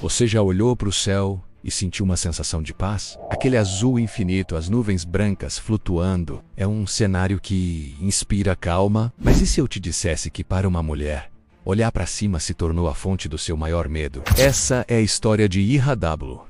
Você já olhou para o céu e sentiu uma sensação de paz? Aquele azul infinito, as nuvens brancas flutuando, é um cenário que inspira calma. Mas e se eu te dissesse que para uma mulher, olhar para cima se tornou a fonte do seu maior medo? Essa é a história de Iha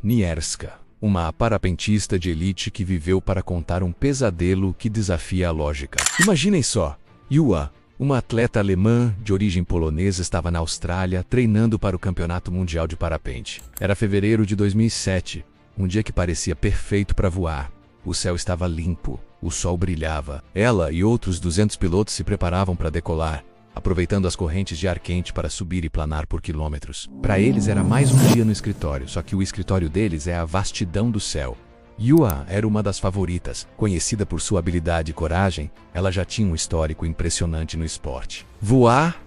Nierska, uma parapentista de elite que viveu para contar um pesadelo que desafia a lógica. Imaginem só, Iha, uma atleta alemã de origem polonesa, estava na Austrália treinando para o Campeonato Mundial de Parapente. Era fevereiro de 2007, um dia que parecia perfeito para voar. O céu estava limpo, o sol brilhava. Ela e outros 200 pilotos se preparavam para decolar, aproveitando as correntes de ar quente para subir e planar por quilômetros. Para eles era mais um dia no escritório, só que o escritório deles é a vastidão do céu. Iha era uma das favoritas. Conhecida por sua habilidade e coragem, ela já tinha um histórico impressionante no esporte. Voar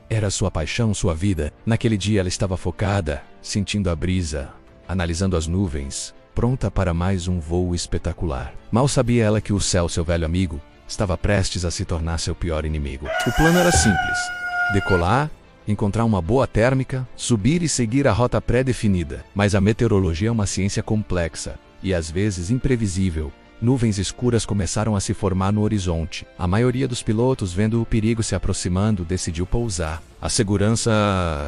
era sua paixão, sua vida. Naquele dia ela estava focada, sentindo a brisa, analisando as nuvens, pronta para mais um voo espetacular. Mal sabia ela que o céu, seu velho amigo, estava prestes a se tornar seu pior inimigo. O plano era simples: decolar, encontrar uma boa térmica, subir e seguir a rota pré-definida. Mas a meteorologia é uma ciência complexa e às vezes imprevisível. Nuvens escuras começaram a se formar no horizonte. A maioria dos pilotos, vendo o perigo se aproximando, decidiu pousar. A segurança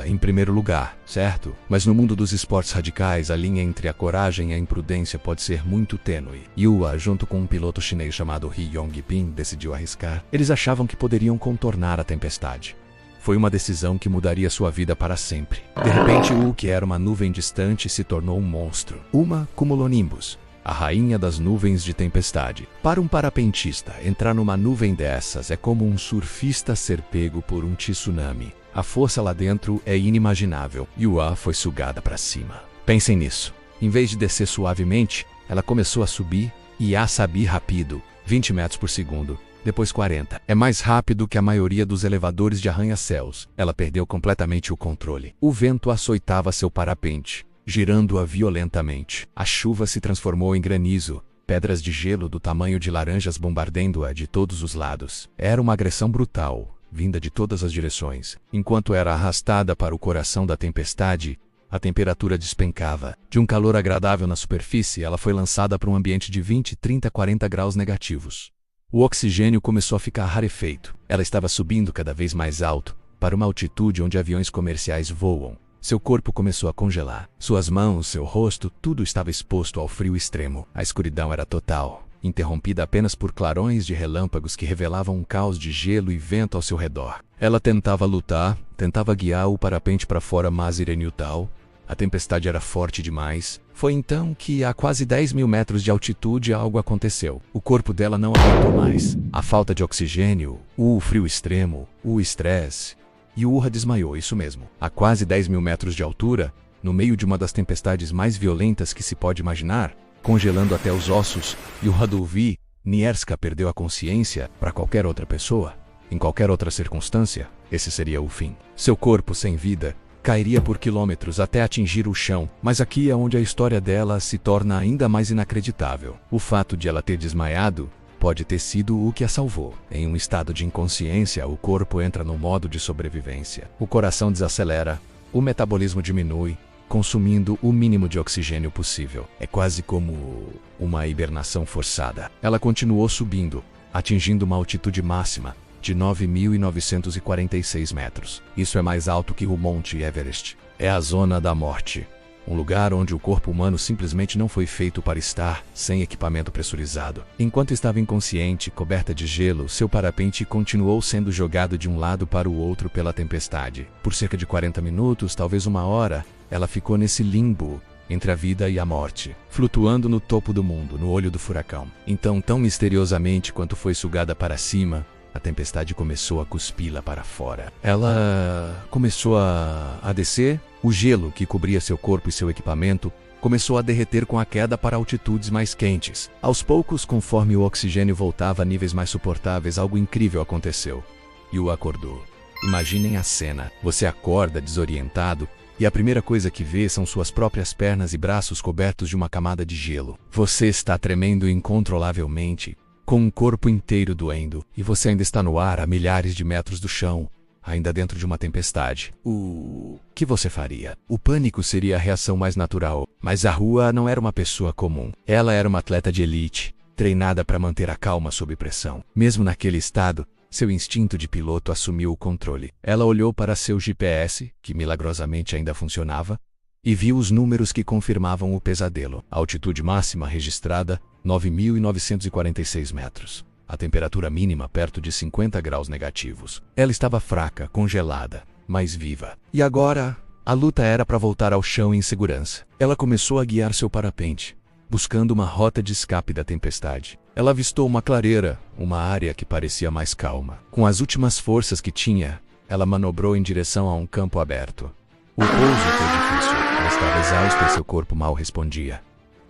em primeiro lugar, certo? Mas no mundo dos esportes radicais, a linha entre a coragem e a imprudência pode ser muito tênue. Iha, junto com um piloto chinês chamado Ri Yong-bin, decidiu arriscar. Eles achavam que poderiam contornar a tempestade. Foi uma decisão que mudaria sua vida para sempre. De repente, o que era uma nuvem distante se tornou um monstro. Uma cumulonimbus, a rainha das nuvens de tempestade. Para um parapentista, entrar numa nuvem dessas é como um surfista ser pego por um tsunami. A força lá dentro é inimaginável. Iha foi sugada para cima. Pensem nisso. Em vez de descer suavemente, ela começou a subir e a subir rápido, 20 metros por segundo. Depois 40. É mais rápido que a maioria dos elevadores de arranha-céus. Ela perdeu completamente o controle. O vento açoitava seu parapente, girando-a violentamente. A chuva se transformou em granizo, pedras de gelo do tamanho de laranjas bombardeando-a de todos os lados. Era uma agressão brutal, vinda de todas as direções. Enquanto era arrastada para o coração da tempestade, a temperatura despencava. De um calor agradável na superfície, ela foi lançada para um ambiente de 20, 30, 40 graus negativos. O oxigênio começou a ficar rarefeito. Ela estava subindo cada vez mais alto, para uma altitude onde aviões comerciais voam. Seu corpo começou a congelar. Suas mãos, seu rosto, tudo estava exposto ao frio extremo. A escuridão era total, interrompida apenas por clarões de relâmpagos que revelavam um caos de gelo e vento ao seu redor. Ela tentava lutar, tentava guiar o parapente para fora, mas inutil. A tempestade era forte demais. Foi então que, a quase 10 mil metros de altitude, algo aconteceu. O corpo dela não aguentou mais. A falta de oxigênio, o frio extremo, o estresse. Iha desmaiou, isso mesmo. A quase 10 mil metros de altura, no meio de uma das tempestades mais violentas que se pode imaginar, congelando até os ossos, Iha Nierska perdeu a consciência. Para qualquer outra pessoa, em qualquer outra circunstância, esse seria o fim. Seu corpo sem vida cairia por quilômetros até atingir o chão, mas aqui é onde a história dela se torna ainda mais inacreditável. O fato de ela ter desmaiado pode ter sido o que a salvou. Em um estado de inconsciência, o corpo entra no modo de sobrevivência. O coração desacelera, o metabolismo diminui, consumindo o mínimo de oxigênio possível. É quase como uma hibernação forçada. Ela continuou subindo, atingindo uma altitude máxima de 9.946 metros. Isso é mais alto que o Monte Everest. É a zona da morte. Um lugar onde o corpo humano simplesmente não foi feito para estar sem equipamento pressurizado. Enquanto estava inconsciente, coberta de gelo, seu parapente continuou sendo jogado de um lado para o outro pela tempestade. Por cerca de 40 minutos, talvez uma hora, ela ficou nesse limbo entre a vida e a morte, flutuando no topo do mundo, no olho do furacão. Então, tão misteriosamente quanto foi sugada para cima, a tempestade começou a cuspi-la para fora. Ela começou a descer. O gelo que cobria seu corpo e seu equipamento começou a derreter com a queda para altitudes mais quentes. Aos poucos, conforme o oxigênio voltava a níveis mais suportáveis, algo incrível aconteceu. Iha acordou. Imaginem a cena. Você acorda desorientado e a primeira coisa que vê são suas próprias pernas e braços cobertos de uma camada de gelo. Você está tremendo incontrolavelmente, com o corpo inteiro doendo, e você ainda está no ar a milhares de metros do chão, ainda dentro de uma tempestade. O que você faria? O pânico seria a reação mais natural, mas a Hua não era uma pessoa comum. Ela era uma atleta de elite, treinada para manter a calma sob pressão. Mesmo naquele estado, seu instinto de piloto assumiu o controle. Ela olhou para seu GPS, que milagrosamente ainda funcionava, e viu os números que confirmavam o pesadelo. A altitude máxima registrada, 9.946 metros. A temperatura mínima perto de 50 graus negativos. Ela estava fraca, congelada, mas viva. E agora, a luta era para voltar ao chão em segurança. Ela começou a guiar seu parapente, buscando uma rota de escape da tempestade. Ela avistou uma clareira, uma área que parecia mais calma. Com as últimas forças que tinha, ela manobrou em direção a um campo aberto. O pouso foi difícil. Ela estava exausta e seu corpo mal respondia.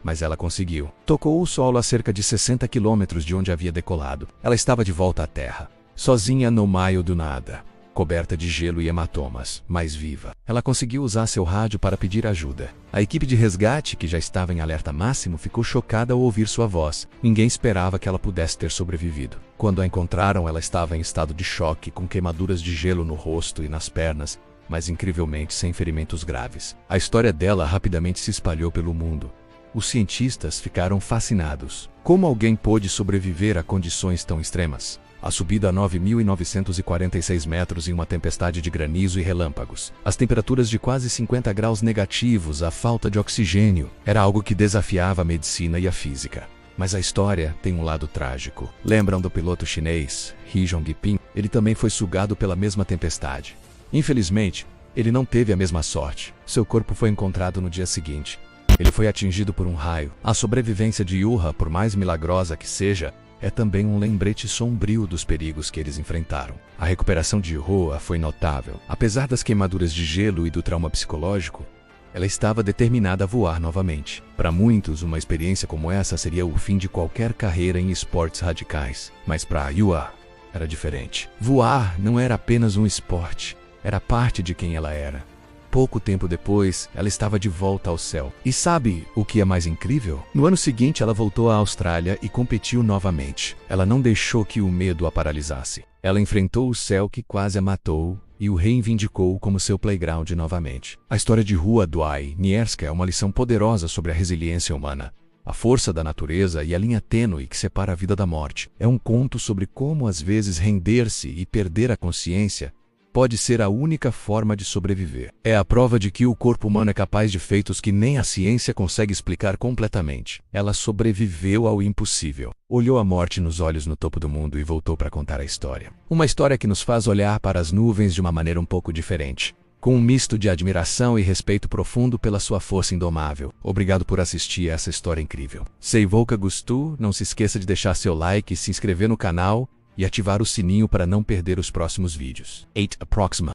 Mas ela conseguiu. Tocou o solo a cerca de 60 quilômetros de onde havia decolado. Ela estava de volta à terra, sozinha no meio do nada, coberta de gelo e hematomas, mas viva. Ela conseguiu usar seu rádio para pedir ajuda. A equipe de resgate, que já estava em alerta máximo, ficou chocada ao ouvir sua voz. Ninguém esperava que ela pudesse ter sobrevivido. Quando a encontraram, ela estava em estado de choque, com queimaduras de gelo no rosto e nas pernas, mas incrivelmente sem ferimentos graves. A história dela rapidamente se espalhou pelo mundo. Os cientistas ficaram fascinados. Como alguém pôde sobreviver a condições tão extremas? A subida a 9.946 metros em uma tempestade de granizo e relâmpagos, as temperaturas de quase 50 graus negativos, a falta de oxigênio, era algo que desafiava a medicina e a física. Mas a história tem um lado trágico. Lembram do piloto chinês, He Jong-ping? Ele também foi sugado pela mesma tempestade. Infelizmente, ele não teve a mesma sorte. Seu corpo foi encontrado no dia seguinte. Ele foi atingido por um raio. A sobrevivência de Yuha, por mais milagrosa que seja, é também um lembrete sombrio dos perigos que eles enfrentaram. A recuperação de Yuha foi notável. Apesar das queimaduras de gelo e do trauma psicológico, ela estava determinada a voar novamente. Para muitos, uma experiência como essa seria o fim de qualquer carreira em esportes radicais. Mas para Yuha, era diferente. Voar não era apenas um esporte, era parte de quem ela era. Pouco tempo depois, ela estava de volta ao céu. E sabe o que é mais incrível? No ano seguinte, ela voltou à Austrália e competiu novamente. Ela não deixou que o medo a paralisasse. Ela enfrentou o céu que quase a matou e o reivindicou como seu playground novamente. A história de Hua Dwai-Nierska é uma lição poderosa sobre a resiliência humana, a força da natureza e a linha tênue que separa a vida da morte. É um conto sobre como, às vezes, render-se e perder a consciência pode ser a única forma de sobreviver. É a prova de que o corpo humano é capaz de feitos que nem a ciência consegue explicar completamente. Ela sobreviveu ao impossível. Olhou a morte nos olhos no topo do mundo e voltou para contar a história. Uma história que nos faz olhar para as nuvens de uma maneira um pouco diferente, com um misto de admiração e respeito profundo pela sua força indomável. Obrigado por assistir a essa história incrível. Se você gostou, não se esqueça de deixar seu like, se inscrever no canal e ativar o sininho para não perder os próximos vídeos. 8 approximate.